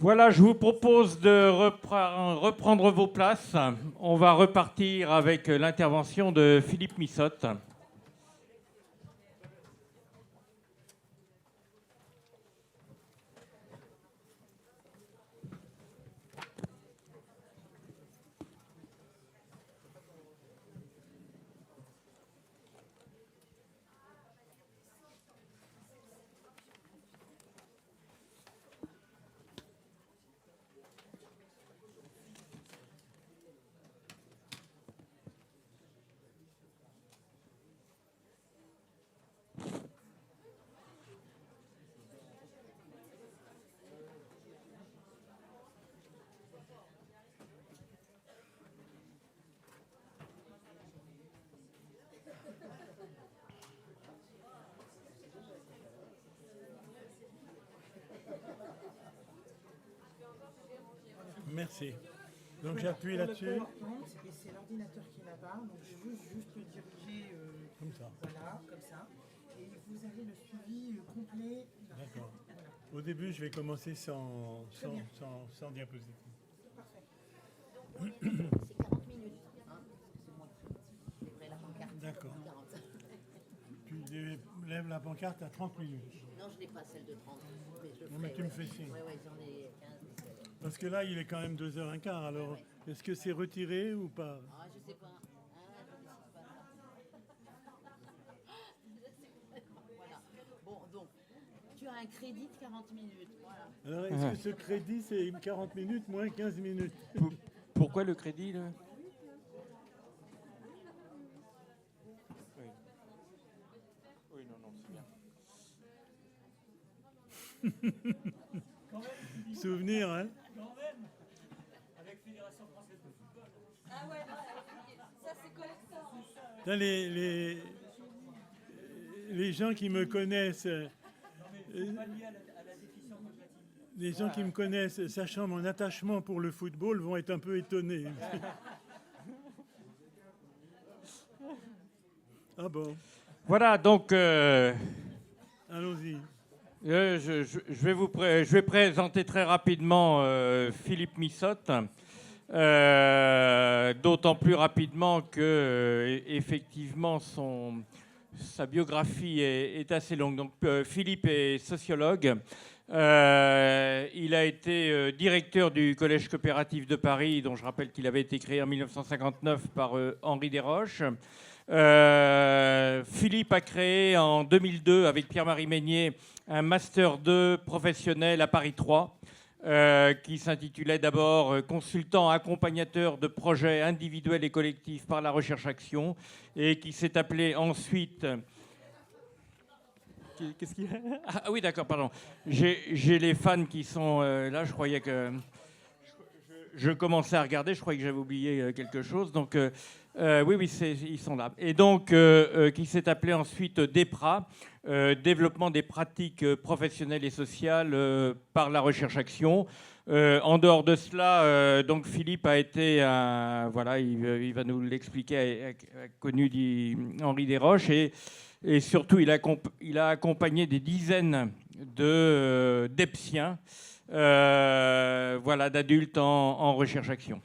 Voilà, je vous propose de reprendre vos places. On va repartir avec l'intervention de Philippe Missotte. Merci. Donc j'appuie là-dessus. Et c'est l'ordinateur qui est là-bas, donc je veux juste le diriger Comme ça. voilà, comme ça. Et vous avez le suivi complet. D'accord. Au début, je vais commencer sans diapositive. Parfait. C'est 40 minutes. Hein, c'est moi. Je lèverai la pancarte. D'accord. 40. Tu lèves la pancarte à 30 minutes. Non, je n'ai pas celle de 30. Mais je Non, mais ferai, tu me fais signe. Oui, j'en ai 15. Parce que là, il est quand même 2h15. Alors, est-ce que c'est retiré ou pas? Ah, je sais pas. Ah, je ne décide pas ça. Voilà. Bon, donc, tu as un crédit de 40 minutes. Voilà. Alors, est-ce que ce crédit, c'est 40 minutes moins 15 minutes? Pourquoi le crédit là ? Oui, non, c'est bien. Souvenir, hein? Avec Fédération Française de Football. Ah ouais, ça c'est collector. Là, les gens qui me connaissent, Non, mais c'est pas lié à la déficience cognitive. les gens qui me connaissent, sachant mon attachement pour le football, vont être un peu étonnés. Ah bon? Voilà, donc Allons-y. je vais présenter très rapidement Philippe Missotte. D'autant plus rapidement que effectivement sa biographie est assez longue. Donc Philippe est sociologue. Il a été directeur du Collège coopératif de Paris, dont je rappelle qu'il avait été créé en 1959 par Henri Desroches. Philippe a créé en 2002 avec Pierre-Marie Meignet un Master 2 professionnel à Paris 3. Qui s'intitulait d'abord consultant accompagnateur de projets individuels et collectifs par la recherche-action et qui s'est appelé ensuite... Qu'est-ce qu'il y a ? Ah oui, d'accord, pardon. J'ai les fans qui sont là, je croyais que... Je commençais à regarder, je croyais que j'avais oublié quelque chose. Donc, oui, ils sont là. Et donc, qui s'est appelé ensuite DEPRA, développement des pratiques professionnelles et sociales par la recherche-action. En dehors de cela, donc Philippe a été, voilà, il va nous l'expliquer, a connu Henri Desroches et surtout, il a accompagné des dizaines d'EPSiens. Voilà, d'adultes en recherche-action.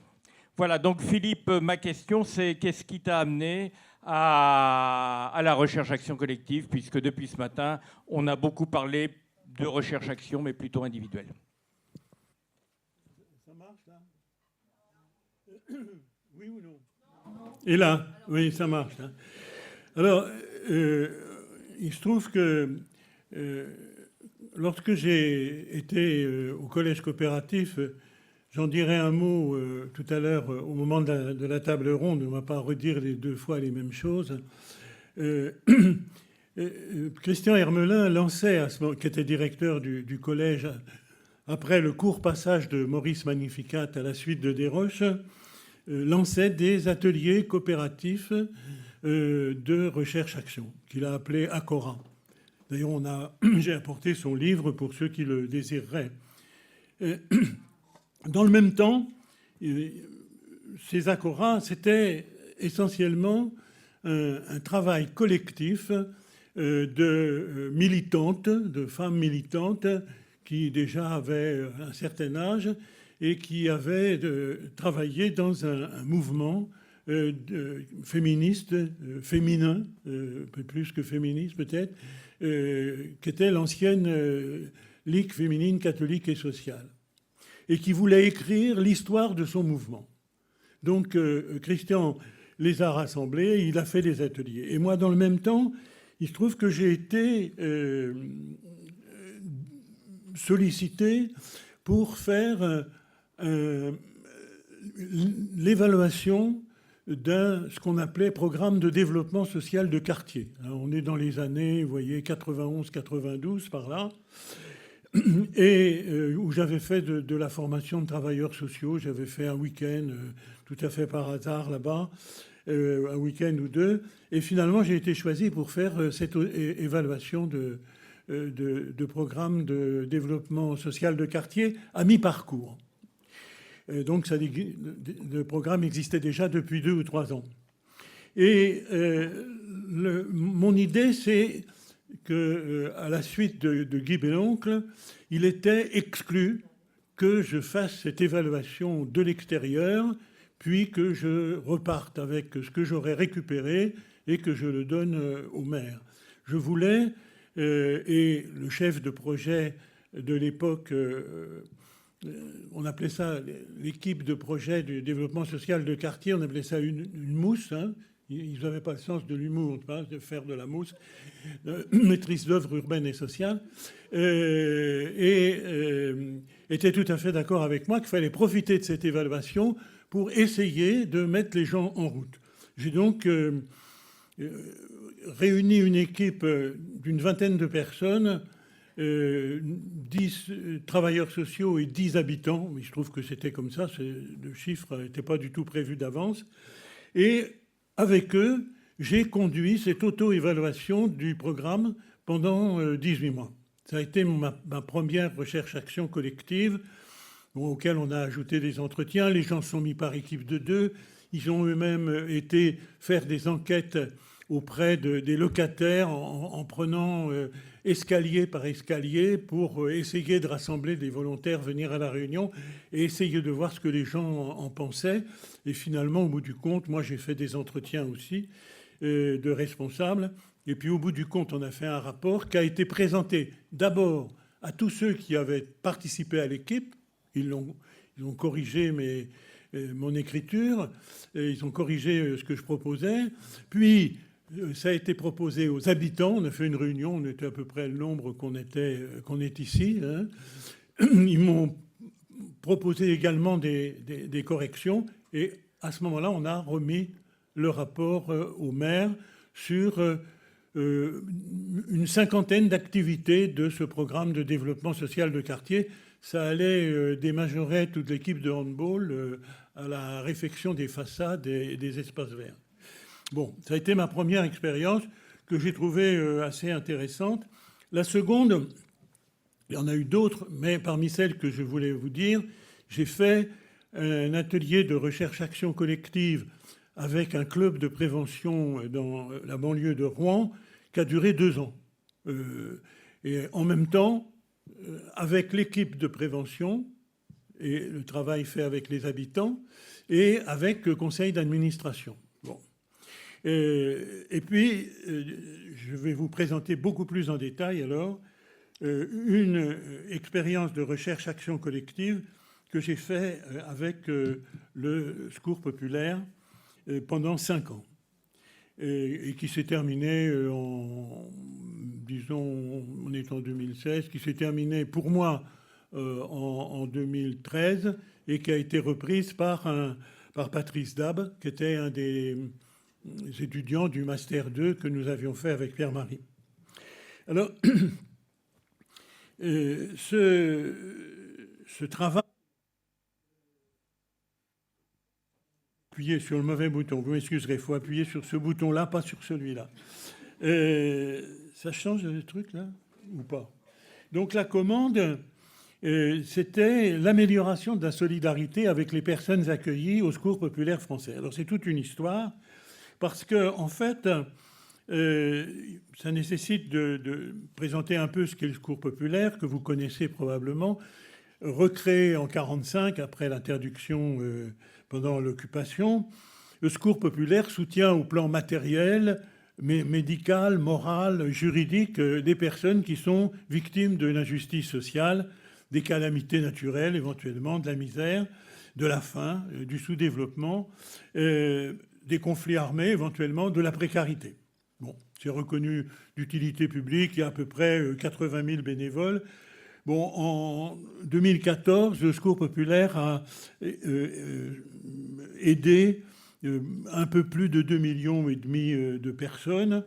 Voilà, donc Philippe, ma question, c'est qu'est-ce qui t'a amené à la recherche-action collective, puisque depuis ce matin, on a beaucoup parlé de recherche-action, mais plutôt individuelle. Ça marche, là? Oui ou non? Et là? Oui, ça marche. Là. Alors, il se trouve que... lorsque j'ai été au collège coopératif, j'en dirai un mot tout à l'heure au moment de la table ronde. On ne va pas redire les deux fois les mêmes choses. Christian Hermelin lançait, qui était directeur du collège, après le court passage de Maurice Magnificat à la suite de Desroches, lançait des ateliers coopératifs de recherche-action, qu'il a appelés Acora. D'ailleurs, j'ai apporté son livre pour ceux qui le désireraient. Dans le même temps, ces Acora, c'était essentiellement un travail collectif de militantes, de femmes militantes, qui déjà avait un certain âge et qui avait travaillé dans un mouvement féministe, féminin, un peu plus que féministe peut-être, qui était l'ancienne Ligue féminine catholique et sociale, et qui voulait écrire l'histoire de son mouvement. Donc Christian les a rassemblés, il a fait des ateliers. Et moi, dans le même temps, il se trouve que j'ai été sollicité pour faire l'évaluation d'un ce qu'on appelait programme de développement social de quartier. Alors, on est dans les années, vous voyez, 91-92 par là, et où j'avais fait de la formation de travailleurs sociaux. J'avais fait un week-end tout à fait par hasard là-bas, un week-end ou deux, et finalement j'ai été choisi pour faire cette évaluation de programme de développement social de quartier à mi-parcours. Donc le programme existait déjà depuis 2 ou 3 ans. Et mon idée, c'est qu'à la suite de Guy Béloncle, il était exclu que je fasse cette évaluation de l'extérieur, puis que je reparte avec ce que j'aurais récupéré et que je le donne au maire. Je voulais, et le chef de projet de l'époque, on appelait ça l'équipe de projet du développement social de quartier, on appelait ça une mousse, hein. Ils n'avaient pas le sens de l'humour, de faire de la mousse, maîtrise d'œuvre urbaine et sociale, et était tout à fait d'accord avec moi qu'il fallait profiter de cette évaluation pour essayer de mettre les gens en route. J'ai donc réuni une équipe d'une vingtaine de personnes, 10 travailleurs sociaux et 10 habitants. Il se trouve que c'était comme ça, le chiffre n'était pas du tout prévu d'avance. Et avec eux, j'ai conduit cette auto-évaluation du programme pendant 18 mois. Ça a été ma première recherche-action collective, auquel on a ajouté des entretiens. Les gens sont mis par équipe de 2. Ils ont eux-mêmes été faire des enquêtes auprès des locataires en prenant escalier par escalier pour essayer de rassembler des volontaires, venir à la réunion et essayer de voir ce que les gens en pensaient. Et finalement, au bout du compte, moi j'ai fait des entretiens aussi de responsables. Et puis au bout du compte, on a fait un rapport qui a été présenté d'abord à tous ceux qui avaient participé à l'équipe. Ils ont corrigé mon écriture, ils ont corrigé ce que je proposais. Puis ça a été proposé aux habitants. On a fait une réunion, on était à peu près le nombre qu'on est ici, hein. Ils m'ont proposé également des corrections. Et à ce moment-là, on a remis le rapport au maire sur une cinquantaine d'activités de ce programme de développement social de quartier. Ça allait des majorettes, toute l'équipe de handball, à la réfection des façades et des espaces verts. Bon, ça a été ma première expérience que j'ai trouvée assez intéressante. La seconde, il y en a eu d'autres, mais parmi celles que je voulais vous dire, j'ai fait un atelier de recherche-action collective avec un club de prévention dans la banlieue de Rouen qui a duré 2 ans. Et en même temps, avec l'équipe de prévention et le travail fait avec les habitants et avec le conseil d'administration. Bon. Et puis, je vais vous présenter beaucoup plus en détail alors une expérience de recherche-action collective que j'ai fait avec le Secours populaire pendant 5 ans et qui s'est terminée on est en 2016, qui s'est terminée pour moi en 2013 et qui a été reprise par Patrice Dab, qui était un des étudiants du Master 2 que nous avions fait avec Pierre-Marie. Alors, ce travail... Appuyer sur le mauvais bouton, vous m'excuserez, il faut appuyer sur ce bouton-là, pas sur celui-là. Ça change le truc, là, ou pas? Donc la commande, c'était l'amélioration de la solidarité avec les personnes accueillies au Secours populaire français. Alors c'est toute une histoire, parce que en fait, ça nécessite de présenter un peu ce qu'est le secours populaire, que vous connaissez probablement, recréé en 1945 après l'interdiction pendant l'occupation. Le secours populaire soutient au plan matériel, médical, moral, juridique, des personnes qui sont victimes de l'injustice sociale, des calamités naturelles éventuellement, de la misère, de la faim, du sous-développement, des conflits armés éventuellement, de la précarité. Bon, c'est reconnu d'utilité publique, il y a à peu près 80 000 bénévoles. Bon, en 2014, le Secours populaire a aidé un peu plus de 2,5 millions de personnes.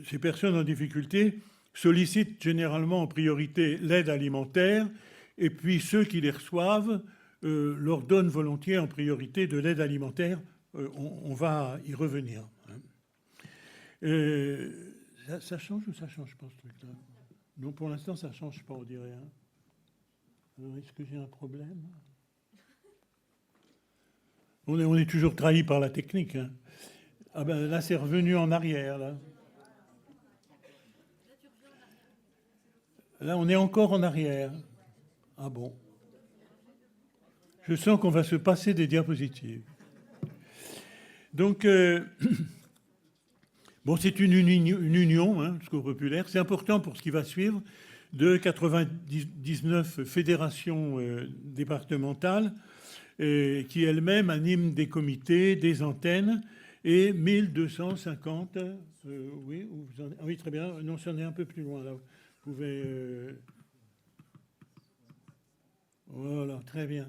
Ces personnes en difficulté sollicitent généralement en priorité l'aide alimentaire, et puis ceux qui les reçoivent leur donnent volontiers en priorité de l'aide alimentaire. On va y revenir. Ça change ou ça change pas, ce truc-là? Non, pour l'instant, ça change pas, on dirait. Alors, est-ce que j'ai un problème? On est toujours trahi par la technique. Ah ben là, c'est revenu en arrière. Là, on est encore en arrière. Ah bon? Je sens qu'on va se passer des diapositives. Donc, bon, c'est une union, le Secours populaire. C'est important pour ce qui va suivre, de 99 fédérations départementales qui elles-mêmes animent des comités, des antennes, et 1250... oui, oui, très bien. Non, c'en est un peu plus loin, là. Vous pouvez... Voilà, très bien.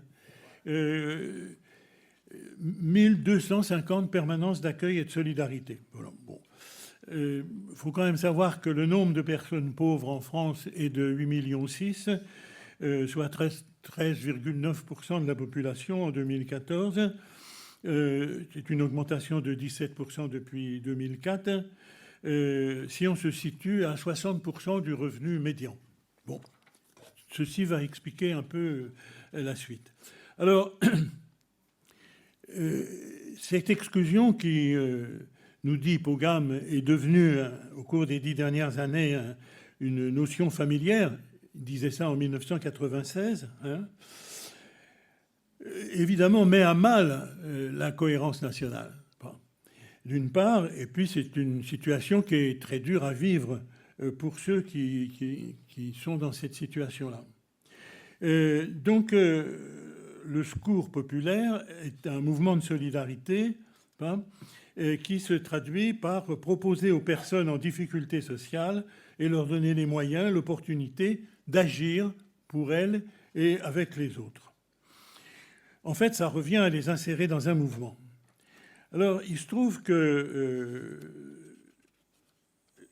1250 permanences d'accueil et de solidarité. Voilà, bon. Il faut quand même savoir que le nombre de personnes pauvres en France est de 8,6 millions, soit 13,9% de la population en 2014. C'est une augmentation de 17% depuis 2004. Si on se situe à 60% du revenu médian. Bon, ceci va expliquer un peu la suite. Alors, cette exclusion qui, nous dit Pogam, est devenue, au cours des 10 dernières années, une notion familière, il disait ça en 1996, évidemment met à mal la cohérence nationale, d'une part, et puis c'est une situation qui est très dure à vivre pour ceux qui sont dans cette situation-là. Donc, le secours populaire est un mouvement de solidarité qui se traduit par proposer aux personnes en difficulté sociale et leur donner les moyens, l'opportunité d'agir pour elles et avec les autres. En fait, ça revient à les insérer dans un mouvement. Alors, il se trouve que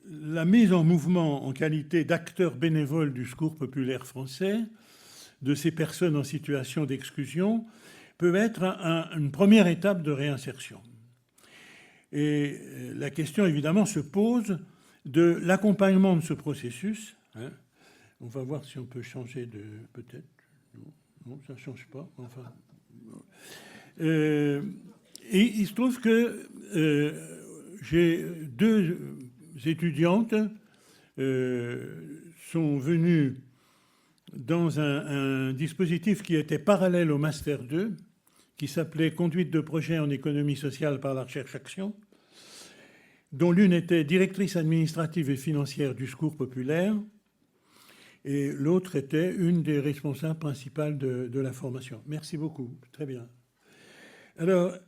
la mise en mouvement en qualité d'acteur bénévole du secours populaire français de ces personnes en situation d'exclusion peut être une première étape de réinsertion. Et la question, évidemment, se pose de l'accompagnement de ce processus. On va voir si on peut changer de... Peut-être. Non, ça ne change pas. Enfin... et il se trouve que j'ai 2 étudiantes sont venues dans un dispositif qui était parallèle au Master 2, qui s'appelait « Conduite de projet en économie sociale par la recherche-action », dont l'une était directrice administrative et financière du Secours populaire, et l'autre était une des responsables principales de la formation. Merci beaucoup, très bien. Alors,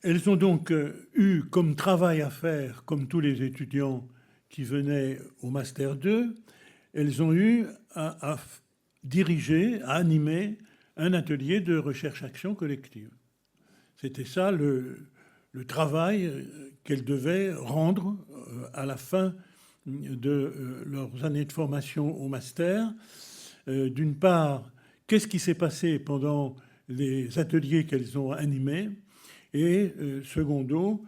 elles ont donc eu comme travail à faire, comme tous les étudiants qui venaient au Master 2, elles ont eu à diriger, à animer un atelier de recherche-action collective. C'était ça le travail qu'elles devaient rendre à la fin de leurs années de formation au master. D'une part, qu'est-ce qui s'est passé pendant les ateliers qu'elles ont animés, et secondo,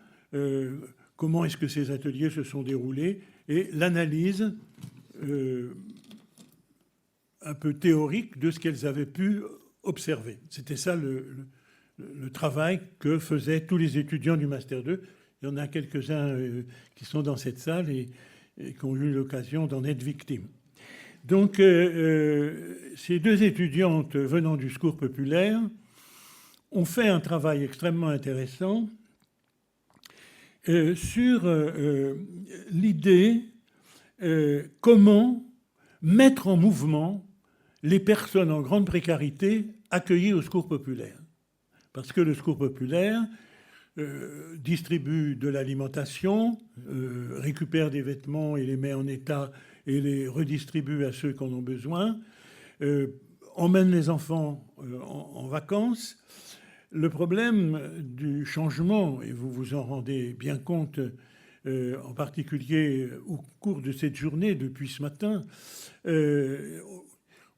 comment est-ce que ces ateliers se sont déroulés, et l'analyse un peu théorique de ce qu'elles avaient pu observer. C'était ça le le travail que faisaient tous les étudiants du Master 2. Il y en a quelques-uns qui sont dans cette salle et qui ont eu l'occasion d'en être victimes. Donc, ces deux étudiantes venant du Secours populaire ont fait un travail extrêmement intéressant sur l'idée comment mettre en mouvement les personnes en grande précarité accueillies au Secours populaire. Parce que le Secours populaire distribue de l'alimentation, récupère des vêtements et les met en état et les redistribue à ceux qui en ont besoin, emmène les enfants en vacances. Le problème du changement, et vous vous en rendez bien compte, en particulier au cours de cette journée, depuis ce matin,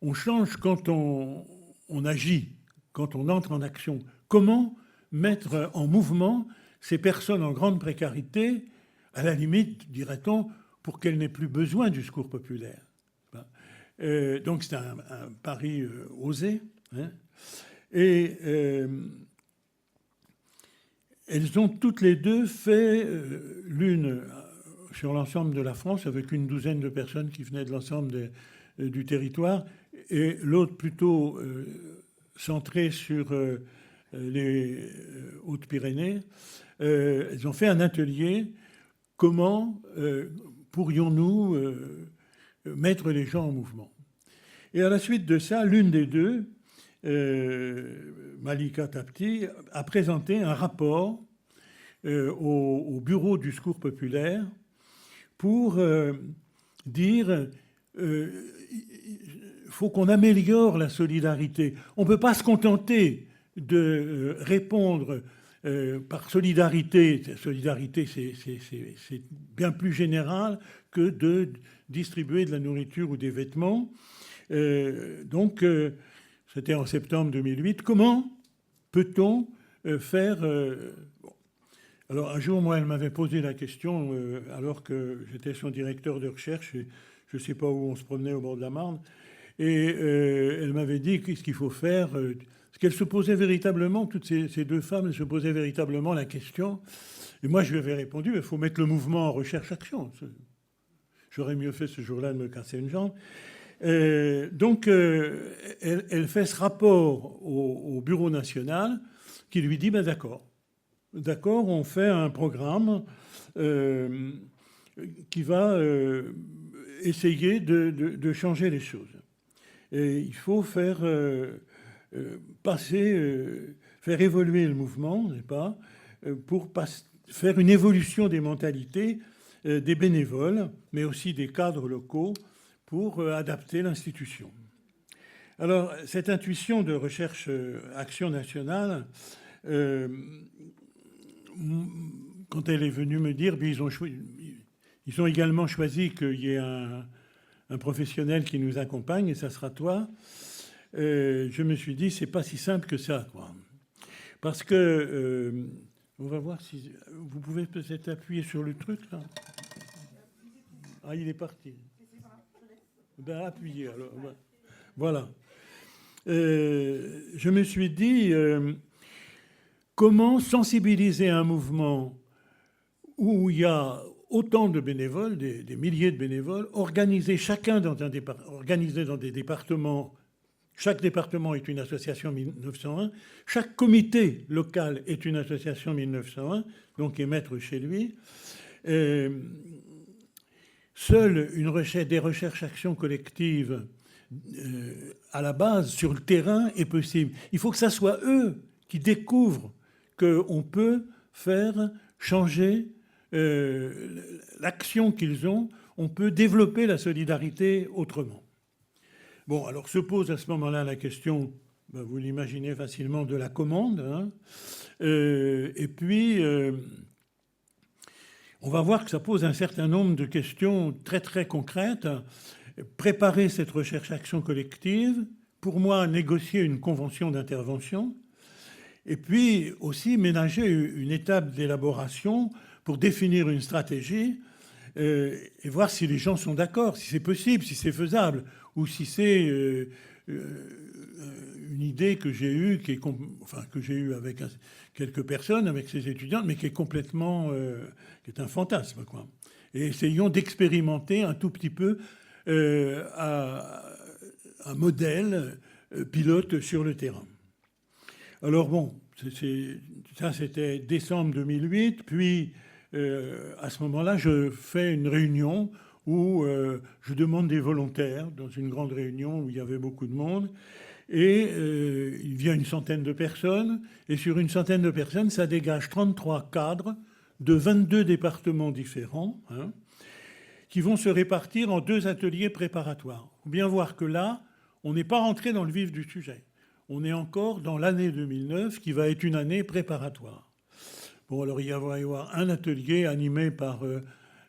on change quand on agit, quand on entre en action. Comment mettre en mouvement ces personnes en grande précarité, à la limite, dirait-on, pour qu'elles n'aient plus besoin du Secours populaire. Donc c'est un pari osé. Hein. Et elles ont toutes les deux fait, l'une sur l'ensemble de la France, avec une douzaine de personnes qui venaient de l'ensemble du territoire, et l'autre plutôt centrée sur les Hautes-Pyrénées. Elles ont fait un atelier. Comment pourrions-nous mettre les gens en mouvement? Et à la suite de ça, l'une des deux, Malika Tapti, a présenté un rapport au bureau du Secours populaire pour dire faut qu'on améliore la solidarité. On ne peut pas se contenter de répondre par solidarité. Solidarité, c'est bien plus général que de distribuer de la nourriture ou des vêtements. Donc, c'était en septembre 2008. Comment peut-on faire... Bon. Alors, un jour, moi, elle m'avait posé la question, alors que j'étais son directeur de recherche, et je ne sais pas où on se promenait au bord de la Marne, et elle m'avait dit qu'est-ce qu'il faut faire. Parce qu'elle se posait véritablement, toutes ces deux femmes, elles se posaient véritablement la question. Et moi, je lui avais répondu, il faut mettre le mouvement en recherche-action. J'aurais mieux fait ce jour-là de me casser une jambe. Donc, elle fait ce rapport au Bureau national qui lui dit, ben d'accord, on fait un programme qui va essayer de changer les choses. Et il faut faire faire évoluer le mouvement, n'est-ce pas, pour faire une évolution des mentalités des bénévoles, mais aussi des cadres locaux, pour adapter l'institution. Alors, cette intuition de recherche Action nationale, quand elle est venue me dire, ils ont également choisi qu'il y ait un professionnel qui nous accompagne, et ça sera toi. Je me suis dit, c'est pas si simple que ça, quoi. Parce que, on va voir si vous pouvez peut-être appuyer sur le truc, là. Ah, il est parti. Ben, appuyez, alors. Voilà. Je me suis dit, comment sensibiliser un mouvement où il y a autant de bénévoles, des milliers de bénévoles, organisés chacun organisés dans des départements. Chaque département est une association 1901. Chaque comité local est une association 1901, donc est maître chez lui. Seule des recherches-actions collectives à la base, sur le terrain, est possible. Il faut que ça soit eux qui découvrent qu'on peut faire changer l'action qu'ils ont. On peut développer la solidarité autrement. Bon, alors se pose à ce moment-là la question, ben vous l'imaginez facilement, de la commande. Hein. Et puis, on va voir que ça pose un certain nombre de questions très, très concrètes. Préparer cette recherche-action collective, pour moi, négocier une convention d'intervention, et puis aussi ménager une étape d'élaboration pour définir une stratégie et voir si les gens sont d'accord, si c'est possible, si c'est faisable, ou si c'est une idée que j'ai eue, que j'ai eue avec quelques personnes, avec ces étudiantes, mais qui est complètement, qui est un fantasme, quoi. Et essayons d'expérimenter un tout petit peu un modèle pilote sur le terrain. Alors bon, ça c'était décembre 2008, puis à ce moment-là, je fais une réunion où je demande des volontaires, dans une grande réunion où il y avait beaucoup de monde, et il vient une centaine de personnes, et sur une centaine de personnes, ça dégage 33 cadres de 22 départements différents, hein, qui vont se répartir en 2 ateliers préparatoires. Il faut bien voir que là, on n'est pas rentré dans le vif du sujet. On est encore dans l'année 2009, qui va être une année préparatoire. Bon, alors il va y avoir un atelier animé par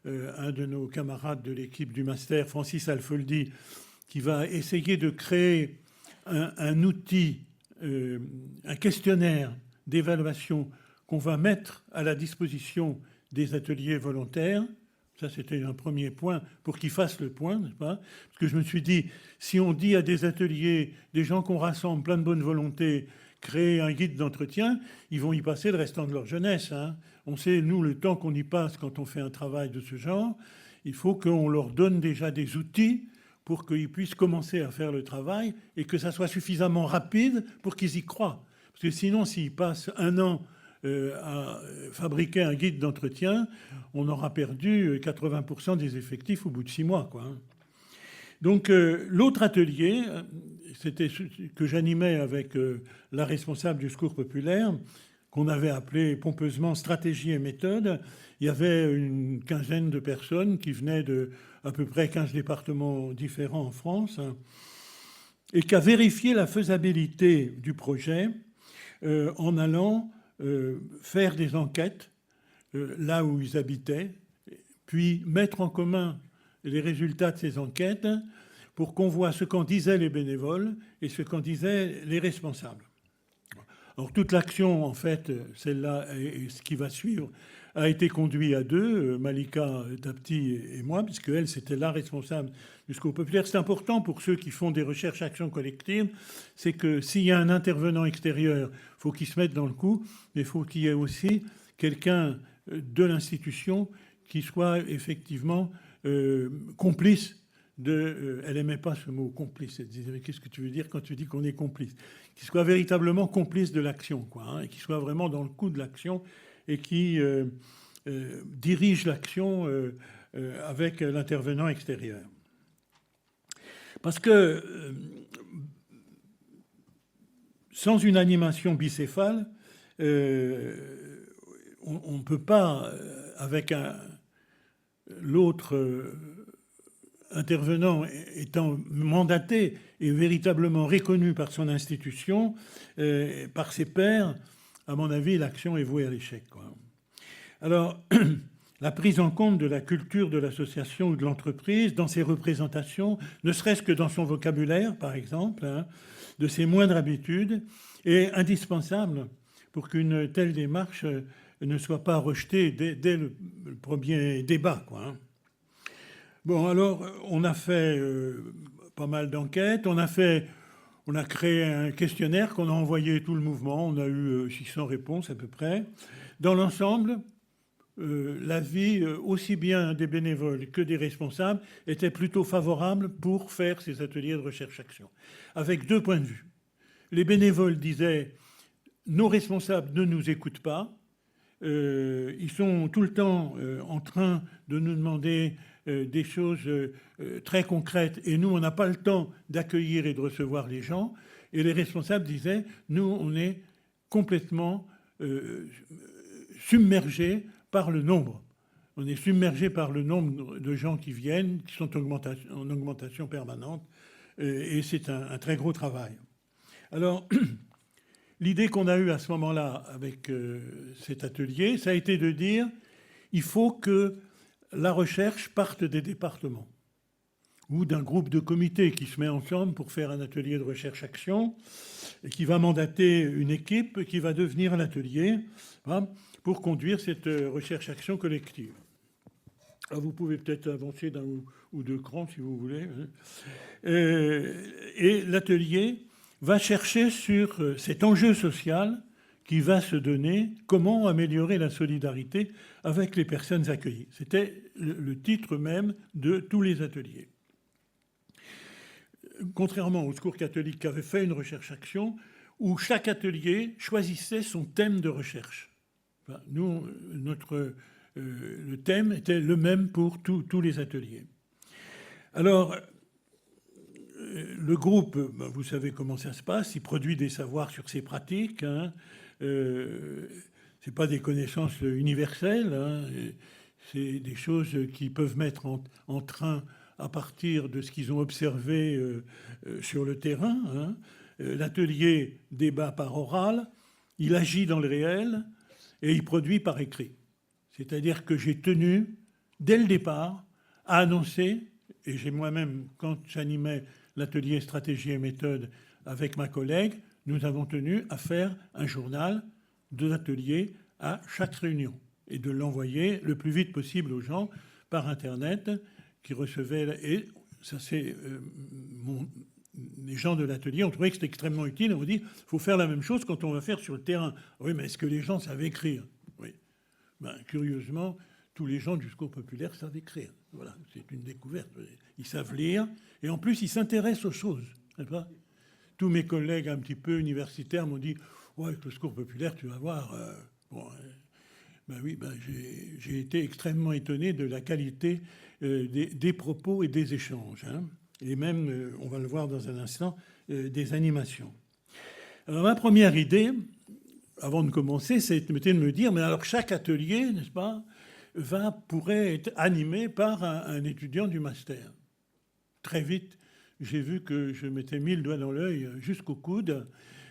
un de nos camarades de l'équipe du master, Francis Alfoldi, qui va essayer de créer un outil, un questionnaire d'évaluation qu'on va mettre à la disposition des ateliers volontaires. Ça, c'était un premier point pour qu'ils fassent le point, n'est-ce pas? Parce que je me suis dit, si on dit à des ateliers, des gens qu'on rassemble, plein de bonne volonté, créer un guide d'entretien, ils vont y passer le restant de leur jeunesse, hein. On sait, nous, le temps qu'on y passe quand on fait un travail de ce genre, il faut qu'on leur donne déjà des outils pour qu'ils puissent commencer à faire le travail et que ça soit suffisamment rapide pour qu'ils y croient. Parce que sinon, s'ils passent un an à fabriquer un guide d'entretien, on aura perdu 80% des effectifs au bout de 6 mois, quoi. Donc l'autre atelier, c'était que j'animais avec la responsable du Secours populaire, qu'on avait appelé pompeusement stratégie et méthode. Il y avait une quinzaine de personnes qui venaient de à peu près 15 départements différents en France, hein, et qui a vérifié la faisabilité du projet en allant faire des enquêtes là où ils habitaient, puis mettre en commun les résultats de ces enquêtes pour qu'on voit ce qu'en disaient les bénévoles et ce qu'en disaient les responsables. Alors toute l'action, en fait, celle-là et ce qui va suivre, a été conduit à 2, Malika Tapti et moi, puisque elle, c'était la responsable du Secours populaire. C'est important pour ceux qui font des recherches-actions collectives, c'est que s'il y a un intervenant extérieur, il faut qu'il se mette dans le coup, mais il faut qu'il y ait aussi quelqu'un de l'institution qui soit effectivement complice de... elle n'aimait pas ce mot complice. Elle disait, mais qu'est-ce que tu veux dire quand tu dis qu'on est complice? Qu'il soit véritablement complice de l'action, quoi, hein, et qu'il soit vraiment dans le coup de l'action et qui dirige l'action avec l'intervenant extérieur. Parce que sans une animation bicéphale, on ne peut pas, avec l'autre intervenant étant mandaté et véritablement reconnu par son institution, par ses pairs, à mon avis, l'action est vouée à l'échec, quoi. Alors, la prise en compte de la culture de l'association ou de l'entreprise dans ses représentations, ne serait-ce que dans son vocabulaire, par exemple, hein, de ses moindres habitudes, est indispensable pour qu'une telle démarche ne soit pas rejetée dès le premier débat, quoi, hein. Bon, alors, on a fait pas mal d'enquêtes. On a créé un questionnaire qu'on a envoyé à tout le mouvement. On a eu 600 réponses à peu près. Dans l'ensemble, l'avis aussi bien des bénévoles que des responsables était plutôt favorable pour faire ces ateliers de recherche-action, avec 2 points de vue. Les bénévoles disaient « nos responsables ne nous écoutent pas, ils sont tout le temps en train de nous demander des choses très concrètes et nous, on n'a pas le temps d'accueillir et de recevoir les gens ». Et les responsables disaient « nous, on est complètement submergés par le nombre. On est submergé par le nombre de gens qui viennent, qui sont en augmentation permanente, et c'est un très gros travail. » Alors, l'idée qu'on a eue à ce moment-là avec cet atelier, ça a été de dire il faut que la recherche parte des départements ou d'un groupe de comités qui se met ensemble pour faire un atelier de recherche-action et qui va mandater une équipe qui va devenir l'atelier, hein, pour conduire cette recherche-action collective. Alors vous pouvez peut-être avancer d'1 ou 2 crans si vous voulez. Et l'atelier va chercher sur cet enjeu social qui va se donner, comment améliorer la solidarité avec les personnes accueillies. C'était le titre même de tous les ateliers. Contrairement au Secours catholique qui avait fait une recherche-action, où chaque atelier choisissait son thème de recherche. Enfin, nous, le thème était le même pour tous les ateliers. Alors, le groupe, vous savez comment ça se passe, il produit des savoirs sur ses pratiques. Hein. Ce n'est pas des connaissances universelles, hein. C'est des choses qu'ils peuvent mettre en train à partir de ce qu'ils ont observé sur le terrain. Hein. L'atelier débat par oral, il agit dans le réel et il produit par écrit. C'est-à-dire que j'ai tenu, dès le départ, à annoncer, et j'ai moi-même, quand j'animais l'atelier stratégie et méthode avec ma collègue, nous avons tenu à faire un journal de l'atelier à chaque réunion et de l'envoyer le plus vite possible aux gens par Internet qui recevaient. Et ça, c'est les gens de l'atelier ont trouvé que c'était extrêmement utile. On vous dit, il faut faire la même chose quand on va faire sur le terrain. Oui, mais est-ce que les gens savent écrire? Oui. Ben, curieusement, tous les gens du Secours populaire savent écrire. Voilà, c'est une découverte. Ils savent lire et en plus, ils s'intéressent aux choses. Pas? Tous mes collègues un petit peu universitaires m'ont dit « Ouais, avec le Secours populaire, tu vas voir. » Bon, ben oui, ben j'ai été extrêmement étonné de la qualité des propos et des échanges. Hein. Et même, on va le voir dans un instant, des animations. Alors, ma première idée, avant de commencer, c'était de me dire, mais alors chaque atelier, n'est-ce pas, pourrait être animé par un étudiant du master. Très vite, j'ai vu que je m'étais mis le doigt dans l'œil jusqu'au coude,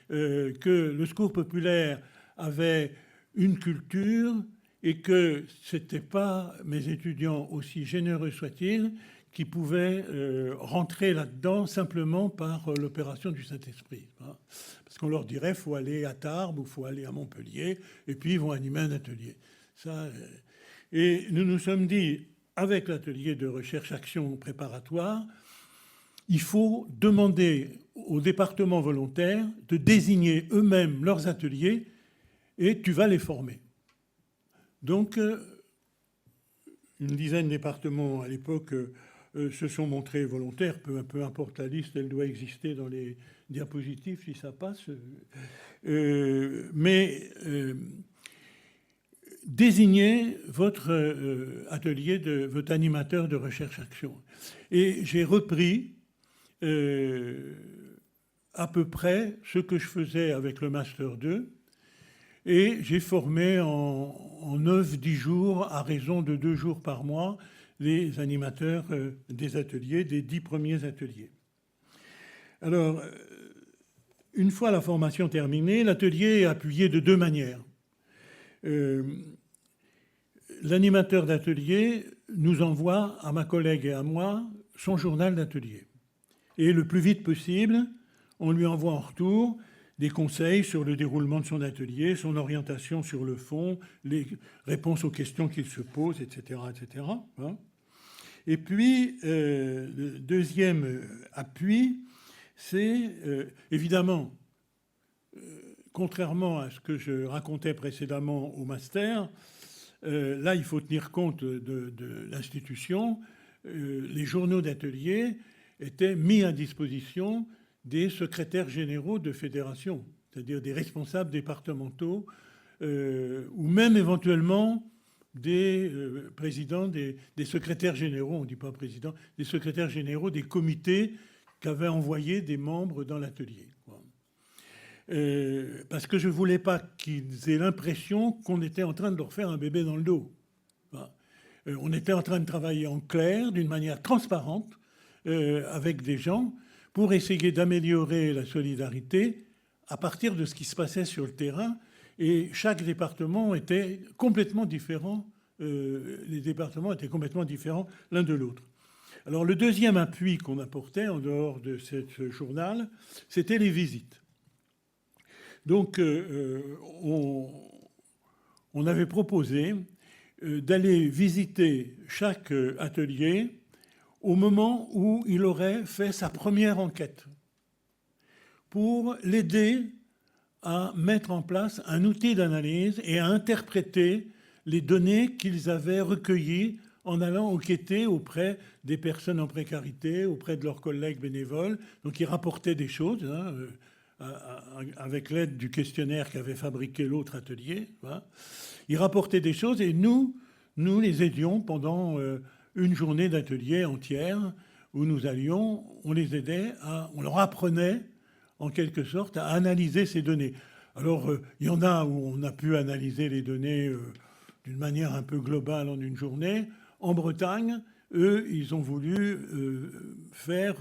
que le Secours populaire avait une culture et que ce n'était pas mes étudiants, aussi généreux soient-ils, qui pouvaient rentrer là-dedans simplement par l'opération du Saint-Esprit. Parce qu'on leur dirait, il faut aller à Tarbes ou il faut aller à Montpellier, et puis ils vont animer un atelier. Ça, et nous nous sommes dit, avec l'atelier de recherche-action préparatoire, il faut demander aux départements volontaires de désigner eux-mêmes leurs ateliers et tu vas les former. Donc, une dizaine de départements à l'époque se sont montrés volontaires, peu importe la liste, elle doit exister dans les diapositives si ça passe. Mais désignez votre atelier, votre animateur de recherche-action. Et j'ai repris à peu près ce que je faisais avec le Master 2 et j'ai formé en 9-10 jours, à raison de 2 jours par mois, les animateurs des ateliers, des 10 premiers ateliers. Alors, une fois la formation terminée, l'atelier est appuyé de 2 manières. L'animateur d'atelier nous envoie, à ma collègue et à moi, son journal d'atelier. Et le plus vite possible, on lui envoie en retour des conseils sur le déroulement de son atelier, son orientation sur le fond, les réponses aux questions qu'il se pose, etc. etc. Et puis, le deuxième appui, c'est évidemment, contrairement à ce que je racontais précédemment au master, là, il faut tenir compte de l'institution. Les journaux d'atelier étaient mis à disposition des secrétaires généraux de fédération, c'est-à-dire des responsables départementaux, ou même éventuellement des présidents, des secrétaires généraux, on ne dit pas président, des secrétaires généraux des comités qu'avaient envoyés des membres dans l'atelier. Parce que je ne voulais pas qu'ils aient l'impression qu'on était en train de leur faire un bébé dans le dos. On était en train de travailler en clair, d'une manière transparente, avec des gens, pour essayer d'améliorer la solidarité à partir de ce qui se passait sur le terrain. Et chaque département était complètement différent. Les départements étaient complètement différents l'un de l'autre. Alors le deuxième appui qu'on apportait en dehors de ce journal, c'était les visites. Donc on avait proposé d'aller visiter chaque atelier au moment où il aurait fait sa première enquête, pour l'aider à mettre en place un outil d'analyse et à interpréter les données qu'ils avaient recueillies en allant enquêter auprès des personnes en précarité, auprès de leurs collègues bénévoles. Donc ils rapportaient des choses, hein, avec l'aide du questionnaire qu'avait fabriqué l'autre atelier. Voilà. Ils rapportaient des choses et nous les aidions pendant une journée d'atelier entière où nous allions, on les aidait, on leur apprenait en quelque sorte à analyser ces données. Alors il y en a où on a pu analyser les données d'une manière un peu globale en une journée. En Bretagne, eux, ils ont voulu faire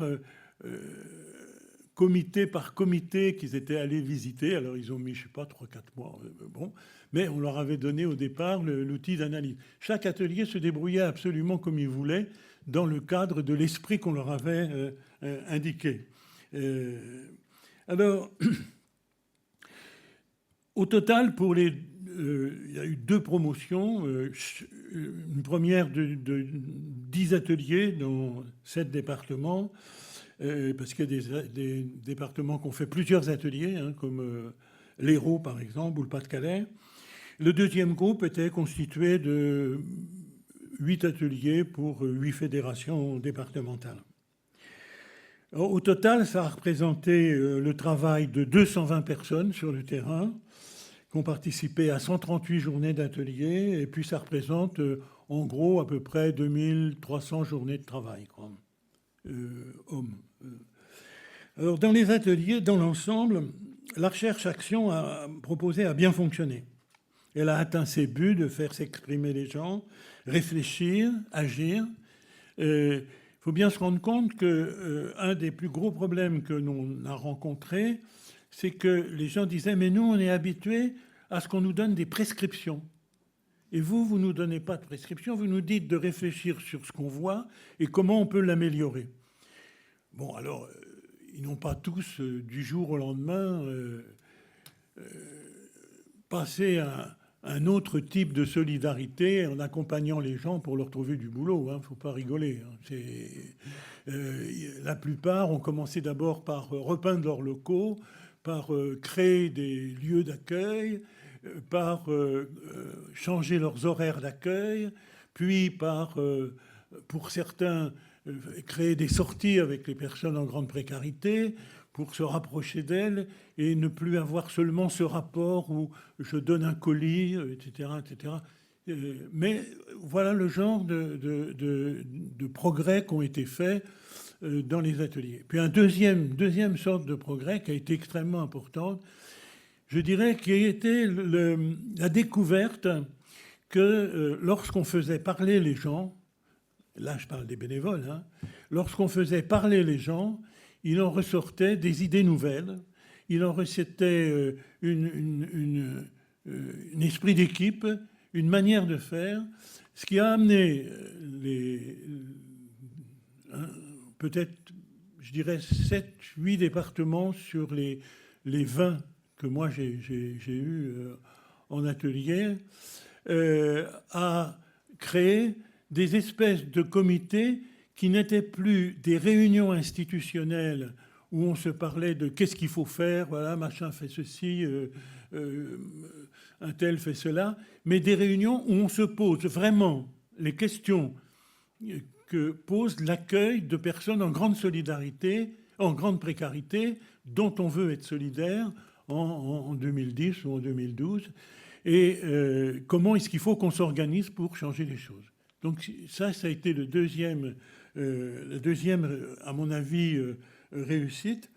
comité par comité qu'ils étaient allés visiter. Alors, ils ont mis, je ne sais pas, 3-4 mois. Bon. Mais on leur avait donné au départ l'outil d'analyse. Chaque atelier se débrouillait absolument comme il voulait dans le cadre de l'esprit qu'on leur avait indiqué. Alors, au total, il y a eu 2 promotions. Une première de 10 ateliers dans 7 départements. Parce qu'il y a des départements qui ont fait plusieurs ateliers, hein, comme l'Hérault, par exemple, ou le Pas-de-Calais. Le deuxième groupe était constitué de 8 ateliers pour 8 fédérations départementales. Alors, au total, ça a représenté le travail de 220 personnes sur le terrain qui ont participé à 138 journées d'ateliers, et puis ça représente en gros à peu près 2300 journées de travail, quoi. Hommes. Alors, dans les ateliers, dans l'ensemble, la recherche-action a proposé à bien fonctionner. Elle a atteint ses buts de faire s'exprimer les gens, réfléchir, agir. Il faut bien se rendre compte qu'un des plus gros problèmes que l'on a rencontrés, c'est que les gens disaient « mais nous, on est habitués à ce qu'on nous donne des prescriptions. Et vous ne nous donnez pas de prescriptions, vous nous dites de réfléchir sur ce qu'on voit et comment on peut l'améliorer. » Bon, alors, ils n'ont pas tous, du jour au lendemain, passé à un autre type de solidarité en accompagnant les gens pour leur trouver du boulot. Il ne faut pas rigoler. Hein. La plupart ont commencé d'abord par repeindre leurs locaux, par créer des lieux d'accueil, par changer leurs horaires d'accueil, puis par, pour certains, créer des sorties avec les personnes en grande précarité pour se rapprocher d'elles et ne plus avoir seulement ce rapport où je donne un colis, etc. etc. Mais voilà le genre de progrès qui ont été faits dans les ateliers. Puis un deuxième sorte de progrès qui a été extrêmement importante, je dirais, qui a été la découverte que lorsqu'on faisait parler les gens, là je parle des bénévoles, hein, lorsqu'on faisait parler les gens, il en ressortait des idées nouvelles, il en ressortait un esprit d'équipe, une manière de faire, ce qui a amené peut-être, je dirais, 7-8 départements sur les 20 que moi j'ai eu en atelier, à créer des espèces de comités qui n'étaient plus des réunions institutionnelles où on se parlait de qu'est-ce qu'il faut faire, voilà, machin fait ceci, un tel fait cela, mais des réunions où on se pose vraiment les questions que pose l'accueil de personnes en grande solidarité, en grande précarité, dont on veut être solidaire en 2010 ou en 2012, et comment est-ce qu'il faut qu'on s'organise pour changer les choses. Donc ça a été le deuxième, à mon avis, réussite.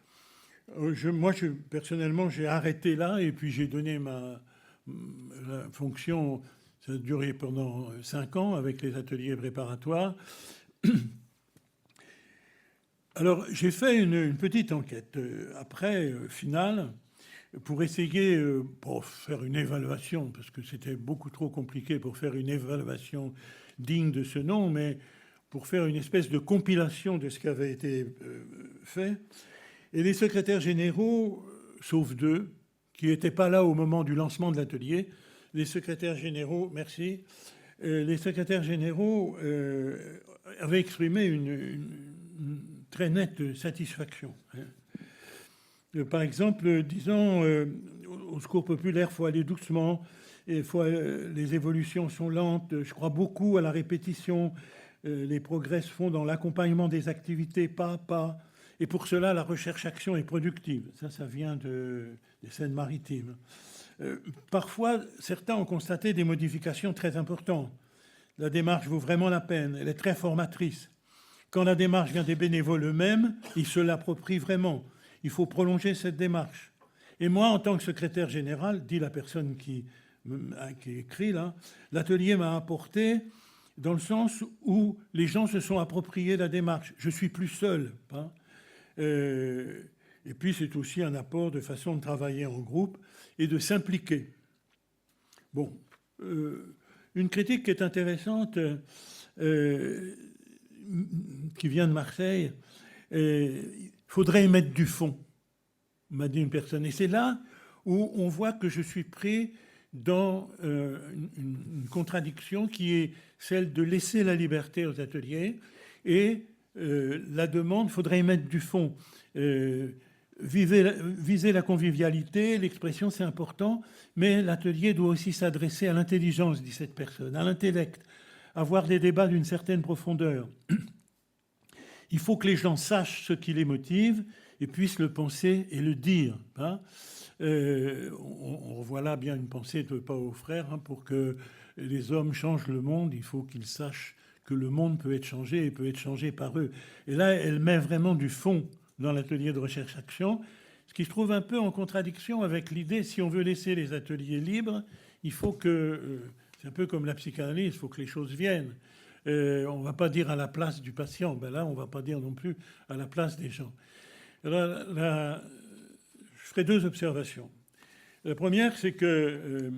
Personnellement, j'ai arrêté là et puis j'ai donné la fonction, ça a duré pendant 5 ans avec les ateliers préparatoires. Alors, j'ai fait une petite enquête après, finale, pour essayer, pour faire une évaluation, parce que c'était beaucoup trop compliqué pour faire une évaluation digne de ce nom, mais pour faire une espèce de compilation de ce qui avait été fait. Et les secrétaires généraux, sauf 2, qui n'étaient pas là au moment du lancement de l'atelier, les secrétaires généraux, merci, les secrétaires généraux avaient exprimé une très nette satisfaction. Par exemple, disons, au secours populaire, il faut aller doucement, et les évolutions sont lentes. Je crois beaucoup à la répétition. Les progrès se font dans l'accompagnement des activités, pas à pas. Et pour cela, la recherche-action est productive. Ça vient des Seines-Maritimes. Parfois, certains ont constaté des modifications très importantes. La démarche vaut vraiment la peine. Elle est très formatrice. Quand la démarche vient des bénévoles eux-mêmes, ils se l'approprient vraiment. Il faut prolonger cette démarche. Et moi, en tant que secrétaire général, dit la personne qui écrit là, l'atelier m'a apporté dans le sens où les gens se sont appropriés la démarche. Je suis plus seul. Hein. Et puis, c'est aussi un apport de façon de travailler en groupe et de s'impliquer. Bon, une critique qui est intéressante, qui vient de Marseille, il faudrait y mettre du fond, m'a dit une personne. Et c'est là où on voit que je suis pris dans une contradiction qui est celle de laisser la liberté aux ateliers et la demande, il faudrait y mettre du fond. Viser la convivialité, l'expression c'est important, mais l'atelier doit aussi s'adresser à l'intelligence, dit cette personne, à l'intellect, avoir des débats d'une certaine profondeur. Il faut que les gens sachent ce qui les motive et puissent le penser et le dire. Hein. On revoit là bien une pensée de Paul Frère, hein, pour que les hommes changent le monde, il faut qu'ils sachent que le monde peut être changé et peut être changé par eux. Et là, elle met vraiment du fond dans l'atelier de recherche-action, ce qui se trouve un peu en contradiction avec l'idée, si on veut laisser les ateliers libres, il faut que, c'est un peu comme la psychanalyse, il faut que les choses viennent. On ne va pas dire à la place du patient, ben là, on ne va pas dire non plus à la place des gens. Alors, là, je ferai deux observations. La première, c'est que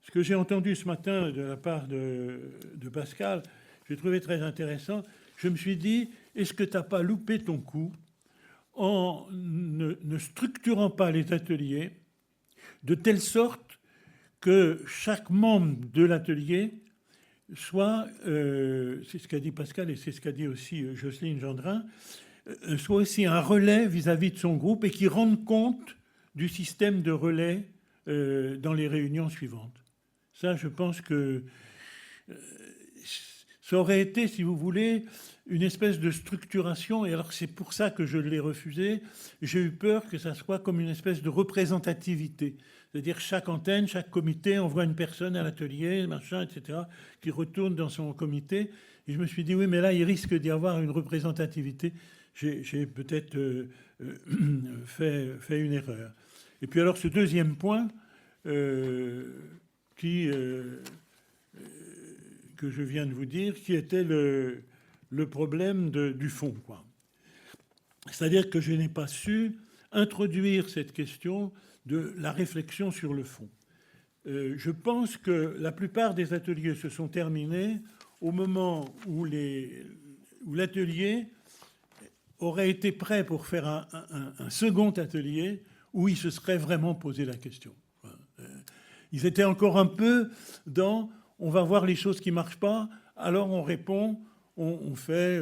ce que j'ai entendu ce matin de la part de Pascal, j'ai trouvé très intéressant. Je me suis dit, est-ce que tu n'as pas loupé ton coup en ne structurant pas les ateliers de telle sorte que chaque membre de l'atelier soit, c'est ce qu'a dit Pascal et c'est ce qu'a dit aussi Jocelyne Gendrin, soit aussi un relais vis-à-vis de son groupe et qui rende compte du système de relais dans les réunions suivantes. Ça, je pense que ça aurait été, si vous voulez, une espèce de structuration, et alors c'est pour ça que je l'ai refusé. J'ai eu peur que ça soit comme une espèce de représentativité. C'est-à-dire chaque antenne, chaque comité envoie une personne à l'atelier, machin, etc., qui retourne dans son comité. Et je me suis dit, oui, mais là, il risque d'y avoir une représentativité. J'ai peut-être fait une erreur. Et puis alors, ce deuxième point, que je viens de vous dire, qui était le problème du fond, quoi. C'est-à-dire que je n'ai pas su introduire cette question de la réflexion sur le fond. Je pense que la plupart des ateliers se sont terminés au moment où l'atelier aurait été prêt pour faire un second atelier où il se serait vraiment posé la question. Ils étaient encore un peu dans... On va voir les choses qui ne marchent pas, alors on répond, on fait...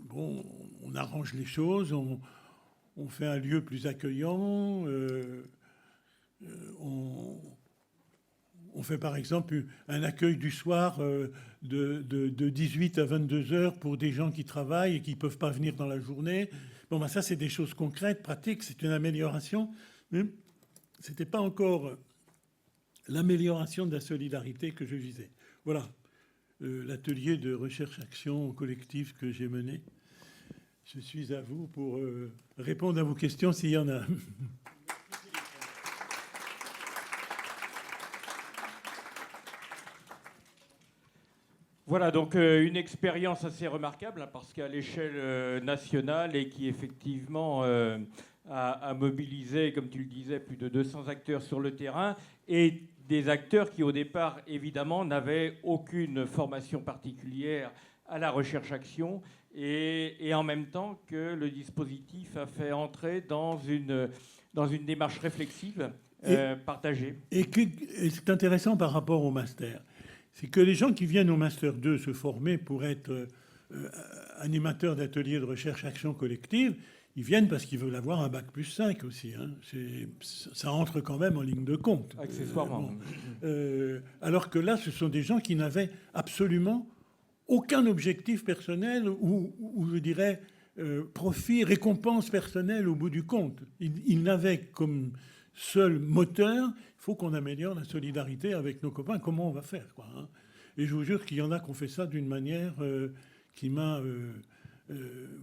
bon, on arrange les choses, on fait un lieu plus accueillant, on fait par exemple un accueil du soir de 18 à 22 heures pour des gens qui travaillent et qui ne peuvent pas venir dans la journée. Bon, ben ça, c'est des choses concrètes, pratiques, c'est une amélioration, mais ce n'était pas encore l'amélioration de la solidarité que je visais. Voilà l'atelier de recherche-action collective que j'ai mené. Je suis à vous pour répondre à vos questions s'il y en a. Voilà, donc une expérience assez remarquable, hein, parce qu'à l'échelle nationale et qui effectivement a mobilisé, comme tu le disais, plus de 200 acteurs sur le terrain, et des acteurs qui au départ, évidemment, n'avaient aucune formation particulière à la recherche-action, et en même temps que le dispositif a fait entrer dans une démarche réflexive partagée. Et c'est intéressant par rapport au master. C'est que les gens qui viennent au Master 2 se former pour être animateurs d'ateliers de recherche-action collective, ils viennent parce qu'ils veulent avoir un bac+5 aussi. Hein. Ça entre quand même en ligne de compte. Accessoirement. Alors que là, ce sont des gens qui n'avaient absolument aucun objectif personnel ou je dirais, profit, récompense personnelle au bout du compte. Ils n'avaient comme seul moteur, il faut qu'on améliore la solidarité avec nos copains. Comment on va faire, quoi, hein. Et je vous jure qu'il y en a qui ont fait ça d'une manière qui m'a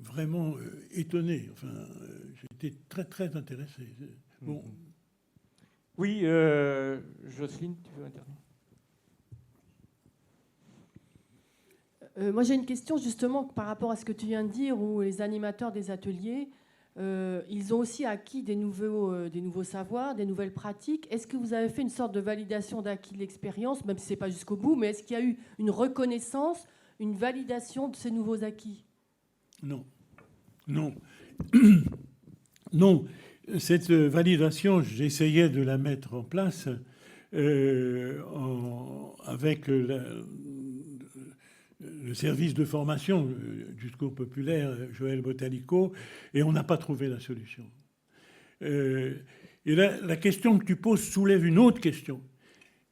vraiment étonné. Enfin, j'ai été très, très intéressé. Bon. Oui, Jocelyne, tu veux intervenir? Moi, j'ai une question justement par rapport à ce que tu viens de dire, où les animateurs des ateliers, ils ont aussi acquis des nouveaux savoirs, des nouvelles pratiques. Est-ce que vous avez fait une sorte de validation d'acquis de l'expérience, même si ce n'est pas jusqu'au bout, mais est-ce qu'il y a eu une reconnaissance, une validation de ces nouveaux acquis? Non. Non. Non. Cette validation, j'essayais de la mettre en place avec le service de formation du Secours populaire, Joël Botalico, et on n'a pas trouvé la solution. Et là, la question que tu poses soulève une autre question,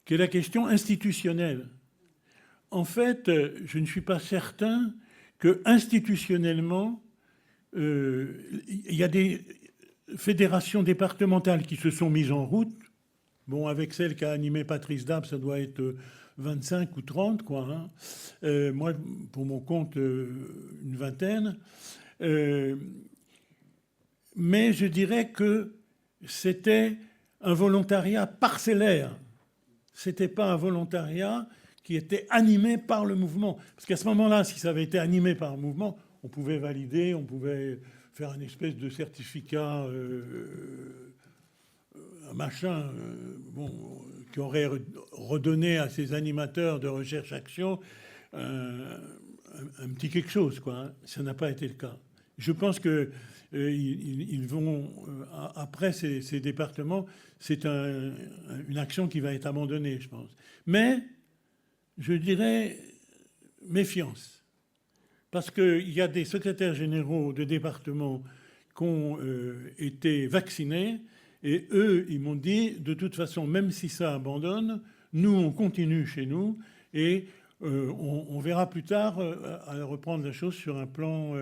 qui est la question institutionnelle. En fait, je ne suis pas certain que institutionnellement, il y a des fédérations départementales qui se sont mises en route. Bon, avec celle qu'a animée Patrice Dab, ça doit être 25 ou 30, quoi. Hein. Moi, pour mon compte, une vingtaine. Mais je dirais que c'était un volontariat parcellaire. C'était pas un volontariat qui était animé par le mouvement. Parce qu'à ce moment-là, si ça avait été animé par le mouvement, on pouvait valider, on pouvait faire une espèce de certificat, un machin, bon, qui aurait redonné à ces animateurs de recherche-action un petit quelque chose, quoi. Ça n'a pas été le cas. Je pense que ils vont, après ces départements, c'est une action qui va être abandonnée, je pense. Mais, je dirais, méfiance. Parce qu'il y a des secrétaires généraux de départements qui ont été vaccinés, et eux, ils m'ont dit, de toute façon, même si ça abandonne, nous, on continue chez nous, et on verra plus tard à reprendre la chose sur un plan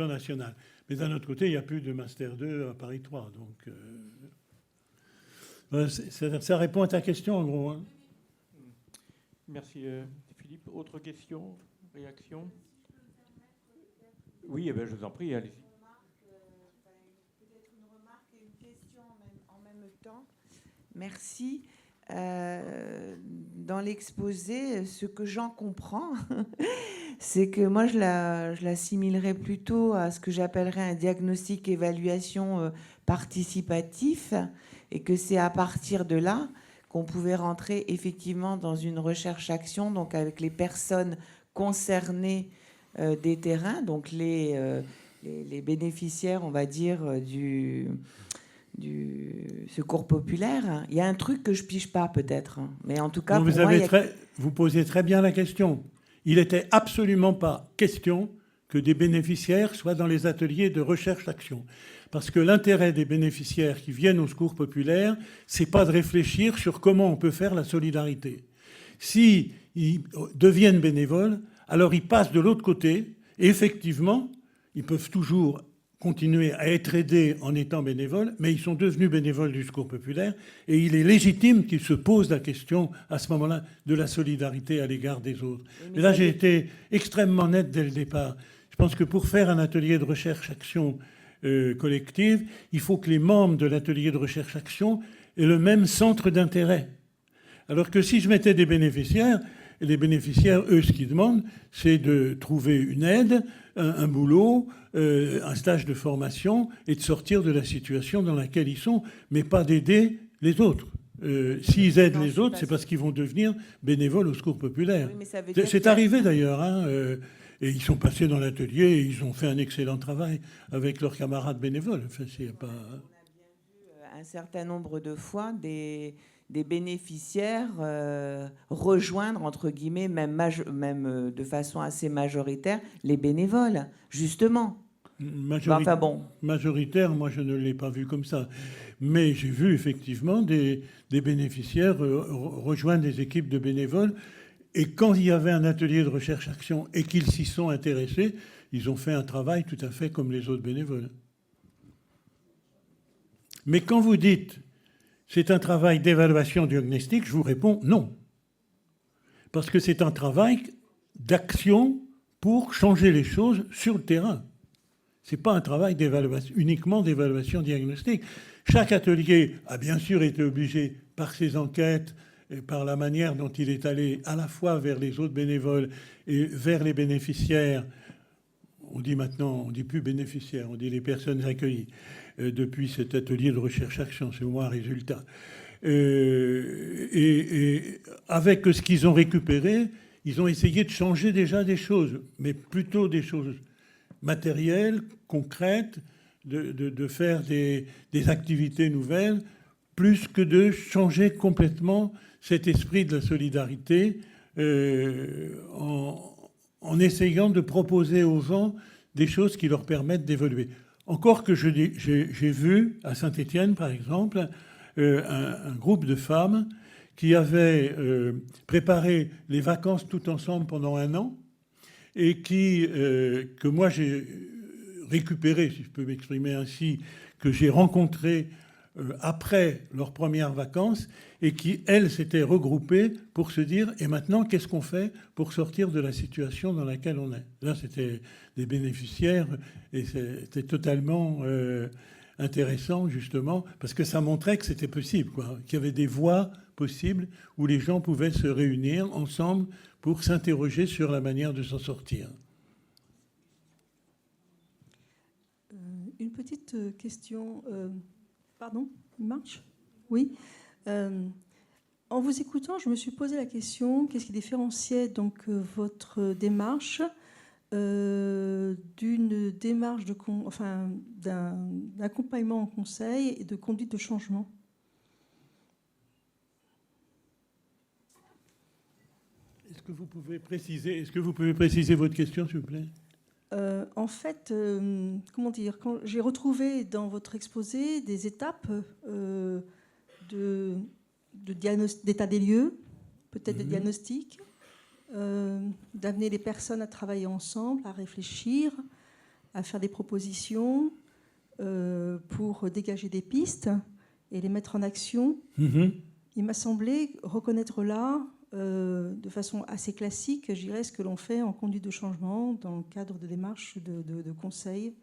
national. Mais d'un autre côté, il n'y a plus de Master 2 à Paris 3. Donc, ça répond à ta question, en gros. Hein. Merci, Philippe. Autre question, réaction? Oui, eh bien, je vous en prie, allez-y. Peut-être une remarque et une question en même temps. Merci. Dans l'exposé, ce que j'en comprends, c'est que moi, je l'assimilerais plutôt à ce que j'appellerais un diagnostic-évaluation participatif, et que c'est à partir de là qu'on pouvait rentrer effectivement dans une recherche-action, donc avec les personnes concernées des terrains, donc les bénéficiaires, on va dire, du secours populaire. Il y a un truc que je pige pas, peut-être, hein. Mais en tout cas, non, vous posez très bien la question. Il n'était absolument pas question que des bénéficiaires soient dans les ateliers de recherche-action. Parce que l'intérêt des bénéficiaires qui viennent au secours populaire, c'est pas de réfléchir sur comment on peut faire la solidarité. S'ils deviennent bénévoles, alors ils passent de l'autre côté, et effectivement, ils peuvent toujours continuer à être aidés en étant bénévoles, mais ils sont devenus bénévoles du secours populaire, et il est légitime qu'ils se posent la question, à ce moment-là, de la solidarité à l'égard des autres. Et là, j'ai été extrêmement net dès le départ. Je pense que pour faire un atelier de recherche-action collective, il faut que les membres de l'atelier de recherche-action aient le même centre d'intérêt. Alors que si je mettais des bénéficiaires, les bénéficiaires, eux, ce qu'ils demandent, c'est de trouver une aide, un boulot, un stage de formation, et de sortir de la situation dans laquelle ils sont, mais pas d'aider les autres. S'ils aident les autres, c'est parce qu'ils vont devenir bénévoles au secours populaire. Oui, c'est arrivé d'ailleurs, hein, et ils sont passés dans l'atelier et ils ont fait un excellent travail avec leurs camarades bénévoles. Enfin, c'est pas... On a bien vu un certain nombre de fois des bénéficiaires rejoindre, entre guillemets, même de façon assez majoritaire, les bénévoles, justement. Enfin bon. Majoritaire, moi je ne l'ai pas vu comme ça. Mais j'ai vu effectivement des bénéficiaires rejoindre des équipes de bénévoles. Et quand il y avait un atelier de recherche-action et qu'ils s'y sont intéressés, ils ont fait un travail tout à fait comme les autres bénévoles. Mais quand vous dites c'est un travail d'évaluation diagnostique, je vous réponds non. Parce que c'est un travail d'action pour changer les choses sur le terrain. Ce n'est pas un travail uniquement d'évaluation diagnostique. Chaque atelier a bien sûr été obligé, par ses enquêtes et par la manière dont il est allé à la fois vers les autres bénévoles et vers les bénéficiaires. On dit maintenant, on ne dit plus bénéficiaires, on dit les personnes accueillies depuis cet atelier de recherche-action, c'est au moins un résultat. Et avec ce qu'ils ont récupéré, ils ont essayé de changer déjà des choses, mais plutôt des choses matérielles, concrètes, de faire des activités nouvelles, plus que de changer complètement cet esprit de la solidarité en essayant de proposer aux gens des choses qui leur permettent d'évoluer. Encore que j'ai vu à Saint-Étienne, par exemple, un groupe de femmes qui avaient préparé les vacances tout ensemble pendant 1 an et que moi j'ai récupéré, si je peux m'exprimer ainsi, que j'ai rencontré après leurs premières vacances et qui, elles, s'étaient regroupées pour se dire « Et maintenant, qu'est-ce qu'on fait pour sortir de la situation dans laquelle on est ?» Là, c'était des bénéficiaires et c'était totalement intéressant, justement, parce que ça montrait que c'était possible, quoi, qu'il y avait des voies possibles où les gens pouvaient se réunir ensemble pour s'interroger sur la manière de s'en sortir. Une petite question. Pardon, il marche ? Oui. En vous écoutant, je me suis posé la question, qu'est-ce qui différenciait donc votre démarche d'une démarche d'un accompagnement en conseil et de conduite de changement ? Est-ce que vous pouvez préciser votre question, s'il vous plaît ? En fait, comment dire, quand j'ai retrouvé dans votre exposé des étapes d'état des lieux, peut-être de diagnostic, d'amener les personnes à travailler ensemble, à réfléchir, à faire des propositions pour dégager des pistes et les mettre en action. Il m'a semblé reconnaître là, de façon assez classique, je dirais, ce que l'on fait en conduite de changement dans le cadre de démarches de conseil,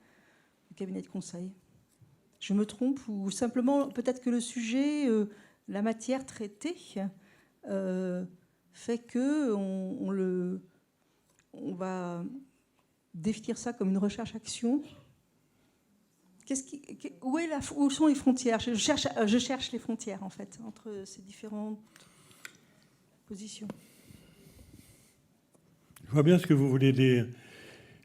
de cabinet de conseil. Je me trompe ou simplement peut-être que le sujet, la matière traitée, fait que on va définir ça comme une recherche-action. Où sont les frontières ? Je cherche les frontières en fait entre ces différentes position. Je vois bien ce que vous voulez dire.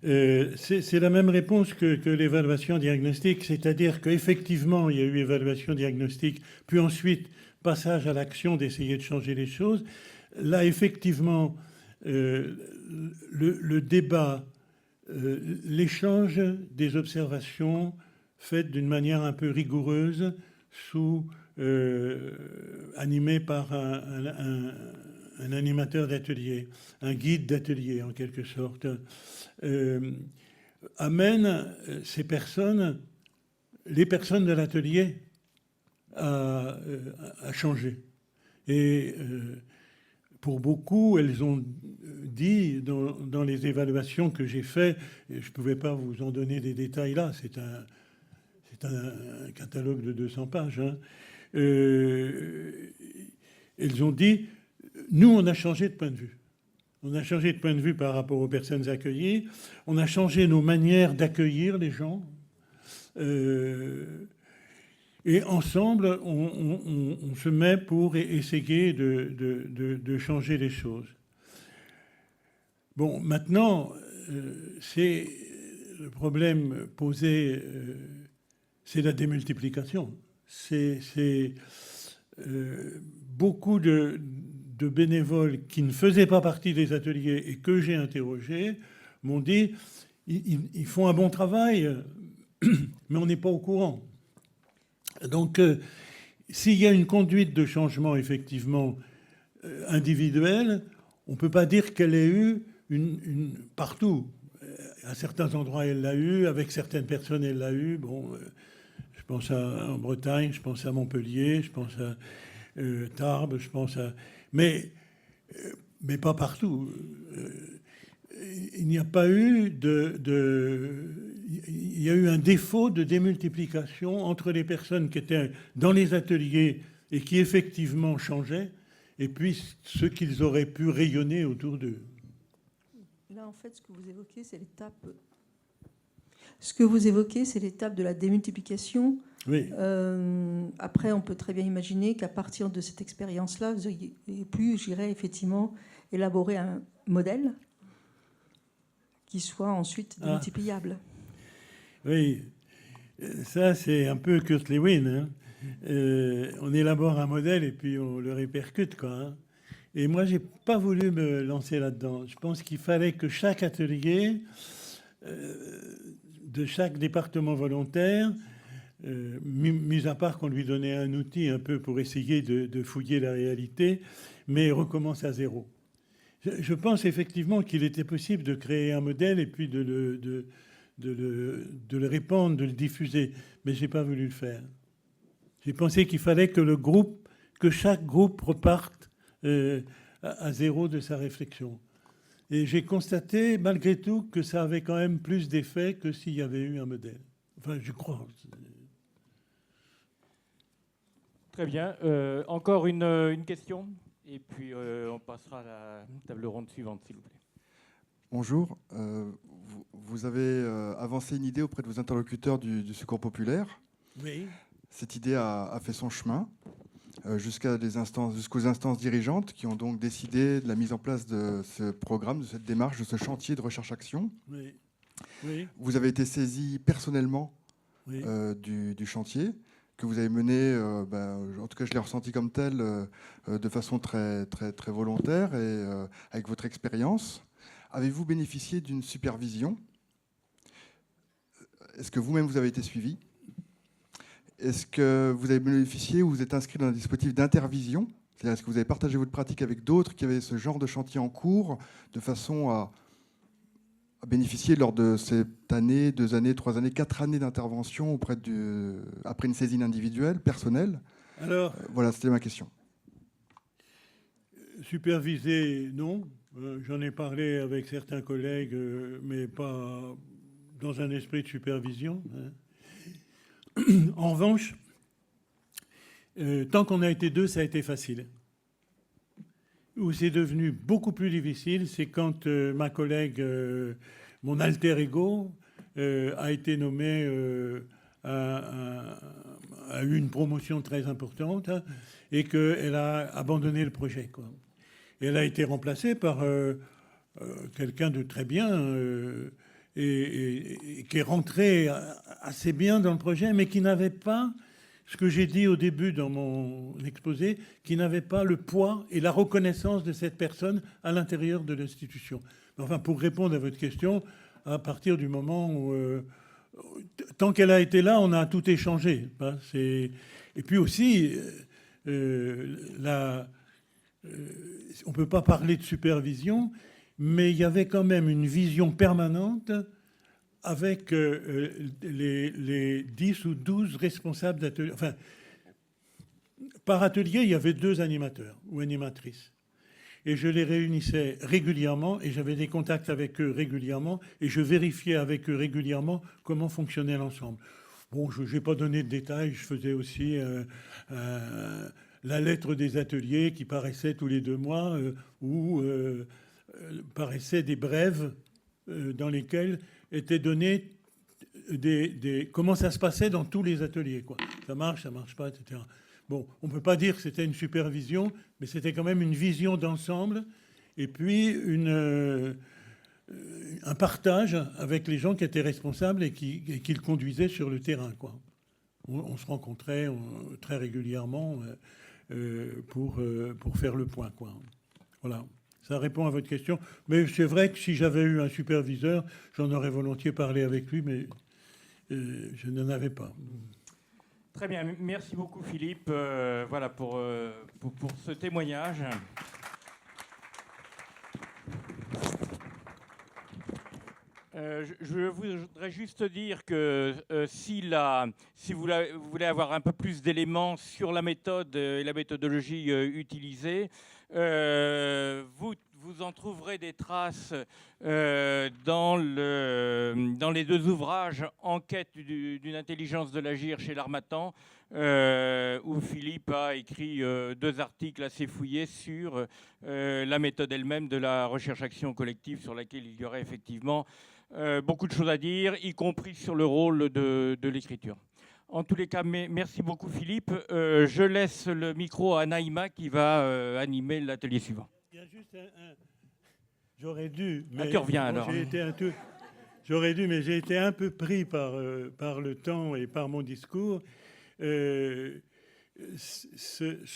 C'est la même réponse que l'évaluation diagnostique, c'est-à-dire qu'effectivement, il y a eu évaluation diagnostique, puis ensuite passage à l'action d'essayer de changer les choses. Là, effectivement, le débat, l'échange des observations faites d'une manière un peu rigoureuse, animé par un animateur d'atelier, un guide d'atelier en quelque sorte, amène ces personnes, les personnes de l'atelier, à changer. Et pour beaucoup, elles ont dit dans les évaluations que j'ai faites, et je ne pouvais pas vous en donner des détails là, c'est un catalogue de 200 pages, hein. Elles ont dit, nous, on a changé de point de vue. On a changé de point de vue par rapport aux personnes accueillies. On a changé nos manières d'accueillir les gens. Et ensemble, on se met pour essayer de changer les choses. Bon, maintenant, c'est le problème posé, c'est la démultiplication. C'est beaucoup de bénévoles qui ne faisaient pas partie des ateliers et que j'ai interrogés m'ont dit ils font un bon travail, mais on n'est pas au courant. Donc, s'il y a une conduite de changement, effectivement, individuelle, on ne peut pas dire qu'elle ait eu partout. À certains endroits, elle l'a eu. Avec certaines personnes, elle l'a eu. Bon, je pense en Bretagne, je pense à Montpellier, je pense à Tarbes, je pense à... Mais pas partout. Il n'y a pas eu il y a eu un défaut de démultiplication entre les personnes qui étaient dans les ateliers et qui effectivement changeaient, et puis ceux qu'ils auraient pu rayonner autour d'eux. Là, en fait, ce que vous évoquez, c'est l'étape. Ce que vous évoquez, c'est l'étape de la démultiplication. Oui. Après, on peut très bien imaginer qu'à partir de cette expérience-là, vous ayez pu, j'irais effectivement, élaborer un modèle qui soit ensuite démultipliable. Oui, ça c'est un peu Kurt Lewin. Hein. On élabore un modèle et puis on le répercute, quoi. Hein. Et moi, j'ai pas voulu me lancer là-dedans. Je pense qu'il fallait que chaque atelier de chaque département volontaire, mis à part qu'on lui donnait un outil un peu pour essayer de fouiller la réalité, mais recommence à zéro. Je pense effectivement qu'il était possible de créer un modèle et puis de le répandre, de le diffuser, mais je n'ai pas voulu le faire. J'ai pensé qu'il fallait que chaque groupe reparte à zéro de sa réflexion. Et j'ai constaté, malgré tout, que ça avait quand même plus d'effet que s'il y avait eu un modèle. Enfin, je crois. Très bien. Encore une question ? Et puis, on passera à la table ronde suivante, s'il vous plaît. Bonjour. Vous avez avancé une idée auprès de vos interlocuteurs du Secours populaire. Oui. Cette idée a fait son chemin jusqu'aux instances dirigeantes qui ont donc décidé de la mise en place de ce programme, de cette démarche, de ce chantier de recherche-action. Oui. Oui. Vous avez été saisi personnellement Oui. du chantier que vous avez mené, en tout cas je l'ai ressenti comme tel, de façon très, très, très volontaire et avec votre expérience. Avez-vous bénéficié d'une supervision ? Est-ce que vous-même vous avez été suivi ? Est-ce que vous avez bénéficié ou vous êtes inscrit dans un dispositif d'intervision ? C'est-à-dire, est-ce que vous avez partagé votre pratique avec d'autres qui avaient ce genre de chantier en cours de façon à bénéficier lors de cette année, 2 années, 3 années, 4 années d'intervention après une saisine individuelle, personnelle ? Alors, voilà, c'était ma question. Superviser, non. J'en ai parlé avec certains collègues, mais pas dans un esprit de supervision. Hein. En revanche, tant qu'on a été 2, ça a été facile. Où c'est devenu beaucoup plus difficile, c'est quand ma collègue, mon alter ego, a été nommé, a eu une promotion très importante, hein, et qu'elle a abandonné le projet, quoi. Et elle a été remplacée par quelqu'un de très bien et qui est rentré assez bien dans le projet, mais qui n'avait pas, ce que j'ai dit au début dans mon exposé, qui n'avait pas le poids et la reconnaissance de cette personne à l'intérieur de l'institution. Enfin, pour répondre à votre question, à partir du moment où... tant qu'elle a été là, on a tout échangé. Hein, et puis aussi, on ne peut pas parler de supervision, mais il y avait quand même une vision permanente avec les 10 ou 12 responsables d'atelier. Enfin, par atelier, il y avait 2 animateurs ou animatrices. Et je les réunissais régulièrement et j'avais des contacts avec eux régulièrement et je vérifiais avec eux régulièrement comment fonctionnait l'ensemble. Bon, je n'ai pas donné de détails, je faisais aussi la lettre des ateliers qui paraissait tous les 2 mois où paraissaient des brèves dans lesquelles étaient données comment ça se passait dans tous les ateliers, quoi. Ça marche pas, etc. Bon, on ne peut pas dire que c'était une supervision, mais c'était quand même une vision d'ensemble et puis un partage avec les gens qui étaient responsables et qui le conduisaient sur le terrain, quoi. On se rencontrait très régulièrement pour faire le point, quoi. Voilà. Ça répond à votre question. Mais c'est vrai que si j'avais eu un superviseur, j'en aurais volontiers parlé avec lui, mais je n'en avais pas. Très bien, merci beaucoup Philippe, voilà pour ce témoignage. Je voudrais juste dire que si vous voulez avoir un peu plus d'éléments sur la méthode et la méthodologie utilisée, vous en trouverez des traces dans les 2 ouvrages Enquête d'une intelligence de l'agir chez l'Harmattan, où Philippe a écrit 2 articles assez fouillés sur la méthode elle-même de la recherche-action collective, sur laquelle il y aurait effectivement beaucoup de choses à dire, y compris sur le rôle de l'écriture. En tous les cas, merci beaucoup Philippe. Je laisse le micro à Naïma qui va animer l'atelier suivant. Il y a juste j'aurais dû, mais tu reviens alors. J'aurais dû, mais j'ai été un peu pris par le temps et par mon discours. Ce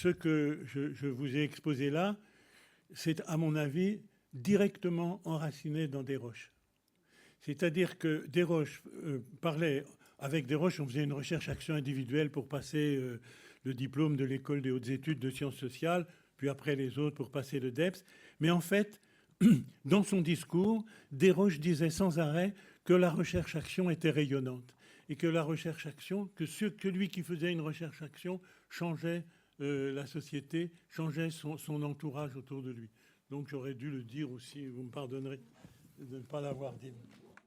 que je vous ai exposé là, c'est à mon avis directement enraciné dans Desroches. C'est-à-dire que Desroches parlait, avec Desroches, on faisait une recherche-action individuelle pour passer le diplôme de l'École des hautes études de sciences sociales, puis après les autres pour passer le DEPS. Mais en fait, dans son discours, Desroches disait sans arrêt que la recherche-action était rayonnante et que la recherche-action, que lui qui faisait une recherche-action changeait la société, changeait son entourage autour de lui. Donc j'aurais dû le dire aussi, vous me pardonnerez de ne pas l'avoir dit.